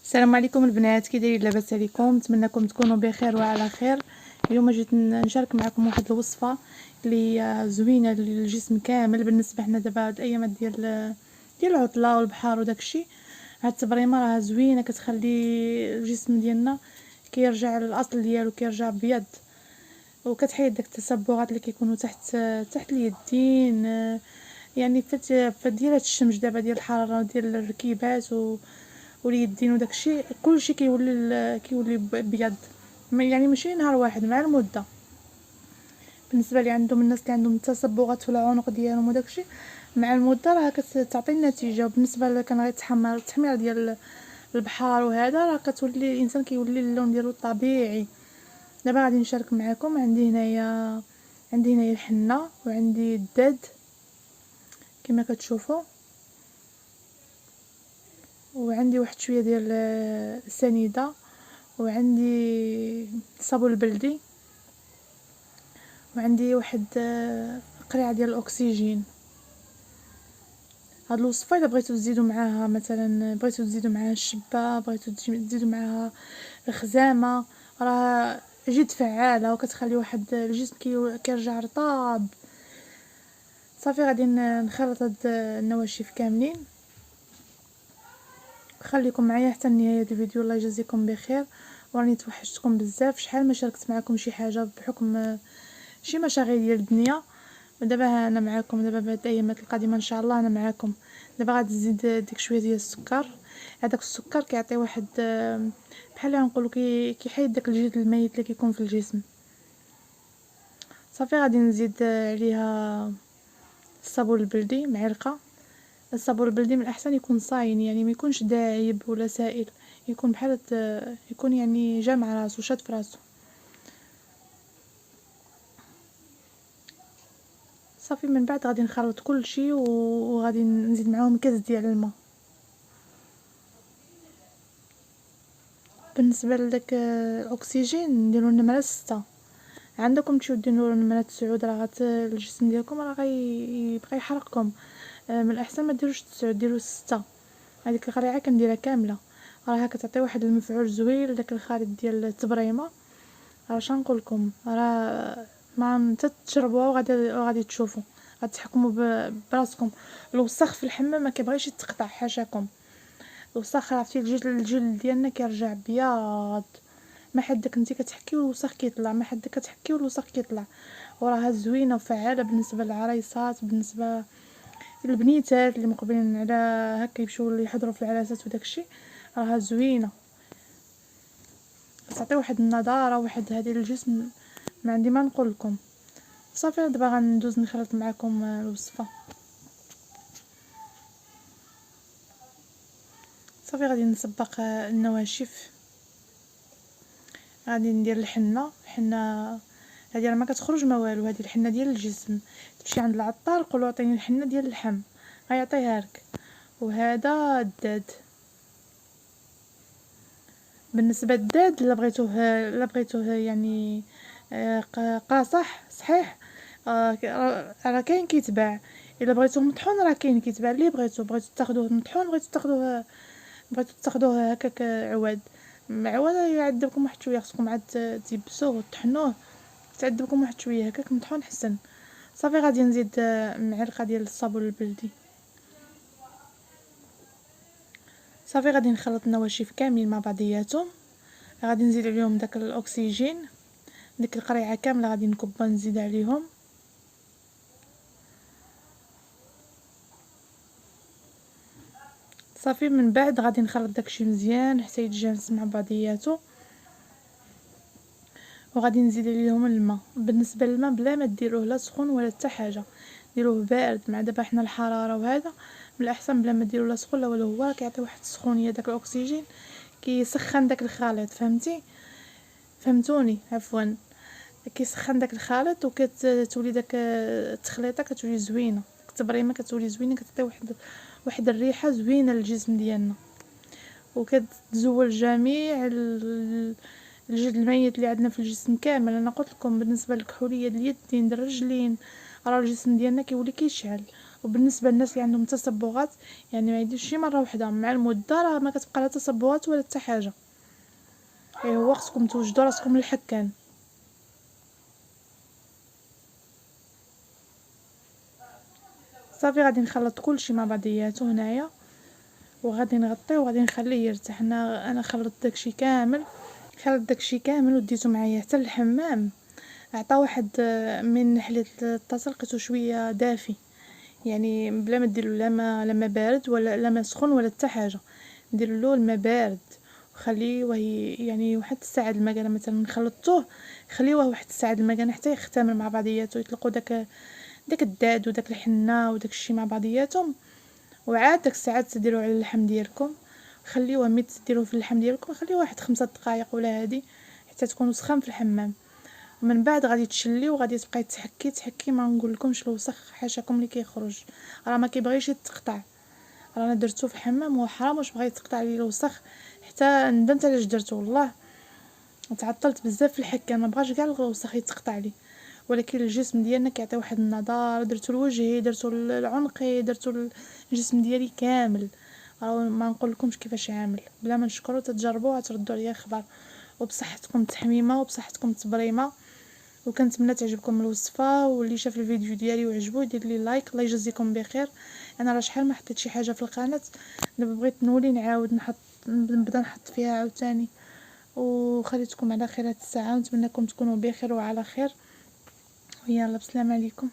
السلام عليكم البنات، كي دايرين؟ لاباس عليكم؟ نتمنىكم تكونوا بخير وعلى خير. اليوم جيت نشارك معكم واحد الوصفه اللي زوينه للجسم كامل. بالنسبه حنا دابا هاد الايامات ديال العطله والبحر وداكشي، هاد التبريمه راها زوينه، كتخلي الجسم ديالنا كيرجع للاصل ديالو، كيرجع بيض، وكتحيد داك التصبغات اللي كيكونوا تحت اليدين. يعني فات ديال هاد الشمس دابا ديال الحراره ديال الركيبات واليدين وداكشي، كلشي كيولي بيض، يعني ماشي نهار واحد، مع المده. بالنسبه لي عندهم الناس اللي عندهم تصبغات في العنق ديالهم وداكشي، مع المده راه كتعطي النتيجه. وبالنسبه اللي كان غيتحمر التحمير ديال البحر وهذا، راه كتولي الانسان كيولي اللون ديالو طبيعي. دابا غادي نشارك معكم. عندي هنايا الحنه، وعندي الداد كما كتشوفوا، وعندي واحد شويه ديال السنيده، وعندي الصابون البلدي، وعندي واحد قريعه ديال الاكسجين. هاد الوصفه الا بغيتو تزيدوا معاها، مثلا بغيتو تزيدوا معاها الشبه، بغيتو تزيدوا معاها خزامه، راه جد فعاله وكتخلي واحد الجسم كيرجع رطاب. صافي غادي نخلط هاد النواشف كاملين. خليكم معايا حتى نهايه الفيديو. الله يجزيكم بخير، وراني توحشتكم بزاف. شحال ما شاركت معكم شي حاجه بحكم شي مشاغل ديال الدنيا، ودابا انا معاكم. دابا بهاد الايامات القادمه ان شاء الله انا معاكم. دابا غادي نزيد ديك شويه ديال السكر. هذاك السكر كيعطي واحد بحال نقولوا كيحيد داك الجلد الميت اللي كيكون في الجسم. صافي غادي نزيد عليها الصابون البلدي، معلقه. الصابون البلدي من الاحسن يكون صاين، يعني ما يكونش دايب ولا سائل، يكون بحال يكون يعني جا مع راسو، شاد في راسو. صافي من بعد غادي نخلط كلشي، وغادي نزيد معاهم كاس ديال الماء. بالنسبه لداك الاكسجين نديرو النمره 6. عندكم تمشيو ديروا النمره 9، راه الجسم ديالكم راه غيبقى يحرقكم. من الاحسن ما ديروش 9، ديروا 6. هذيك القريعه كنديرها كامله، راها كتعطي واحد المفعول زوين لداك الخليط ديال التبريمه. راه شنقول لكم، راه ما تشربوها وغادي تشوفوا، غتحكموا براسكم. الوسخ في الحمام ما كيبغيش يتقطع، حاشاكم. الوسخ عرفتي الجلد ديالنا كيرجع بياض، ما حدك انت كتحكي والوسخ كيطلع، ما حدك كتحكي والوسخ كيطلع. وراها زوينه وفعاله بالنسبه للعرايسات، بالنسبه للبنيتات اللي مقبلين على هكا يمشيو اللي يحضروا في العراسات وداكشي، راها زوينه، تعطي واحد النضاره، واحد هذه للجسم ما عندي ما نقول لكم. صافي دابا غندوز نخلط معكم الوصفه. صافي غادي نسبق النواشف. غادي ندير الحنه هذه راه ما كتخرج ما والو، هذه الحنه ديال الجسم. تمشي عند العطار قولوا عطيني الحنه ديال اللحم، غيعطيها لك. وهذا الداد. بالنسبه للداد الا بغيتوه يعني قاصح صحيح، راه كاين كيتباع. الا بغيتوه مطحون راه كاين كيتباع، اللي بغيتو تاخذوه مطحون، بغيتو تاخذوه هكاك عواد. عواد يعذبكم واحد شويه، خصكم عاد تيبسوه وطحنوه، تعذبكم واحد شويه هكاك مطحون حسن. صافي غادي نزيد معلقه ديال الصابون البلدي. صافي غادي نخلط النواشف كاملين مع بعضياتهم. غادي نزيد عليهم داك الاكسجين، ديك القريعه كامله غادي نكبها نزيد عليهم. صافي من بعد غادي نخلط داكشي مزيان حتى يتجانس مع بعضياتو، وغادي نزيد عليهم الماء. بالنسبه للماء بلا ما ديروه لا سخون ولا حتى حاجه، ديروه بارد. مع دابا حنا الحراره وهذا، من الاحسن بلا ما ديروا لا سخون لا والو، هو كيعطي واحد السخونيه. داك الاكسجين كيسخن داك الخليط، فهمتوني؟ عفوا، كيسخن داك الخليط وكتولي داك التخليطه كتولي زوينه، التبريمه كتولي زوينه، كتعطي واحد الريحه زوينه للجسم ديالنا، وكتزول جميع الجلد الميت اللي عندنا في الجسم كامل. انا قلت لكم بالنسبه للكحوليه ديال اليدين ديال الرجلين، راه الجسم ديالنا كيولي كيشعل. وبالنسبه للناس اللي عندهم تصبغات يعني ما يديرش شي مره واحده، مع المده راه ما كتبقى لا تصبغات ولا حتى حاجه. هو خصكم توجدوا راسكم للحكان. صافي غادي نخلط كلشي مع بعضياتو هنايا وغادي نغطيه وغادي نخليه يرتاح. انا خلطت داكشي كامل وديته معايا حتى للحمام. عطا واحد من نحليت الطاسه لقيتو شويه دافي، يعني بلا ما ديروا لا ما بارد ولا لا ما سخون ولا حتى حاجه، ندير له الماء بارد وخليه يعني واحد الساعه المكانه مثلا خلطوه، خليوه واحد الساعه المكانه حتى يختمر مع بعضياته، يطلقوا داك الداد وداك الحنه وداك الشيء مع بعضياتهم. وعاد داك الساعات تديروا على اللحم ديالكم، خليوه ميت ديروه في اللحم ديالكم، خليوه واحد 5 دقائق ولا هادي حتى تكونوا سخان في الحمام. ومن بعد غادي تشلي وغادي تبقاي تحكي ما نقولكمش الوسخ حاشاكم اللي كيخرج، راه ما كيبغيش يتقطع. رانا درتو في الحمام وحرام واش بغا يتقطع لي الوسخ، حتى ندمت علاش درتو والله. تعطلت بزاف في الحكه، ما بغاش كاع الوسخ يتقطع لي. ولكن الجسم ديالنا كيعطي واحد النضاره، درتو لوجهي، درتو لعنقي، درتو الجسم ديالي كامل. ما نقولكمش كيفاش عامل. بلا ما نشكروا تجربوا تردوا عليا خبر. وبصحتكم تحميمه وبصحتكم تبريمه. وكنتمنى تعجبكم الوصفه، واللي شاف الفيديو ديالي وعجبو يدير لي لايك. الله يجزيكم بخير. انا راه شحال ما حطيت شي حاجه في القناه، دابا بغيت نولي نعاود نبدا نحط فيها عاوتاني. وخليتكم على خير هاد الساعه، ونتمنىكم تكونوا بخير وعلى خير. ويلا بسلام عليكم.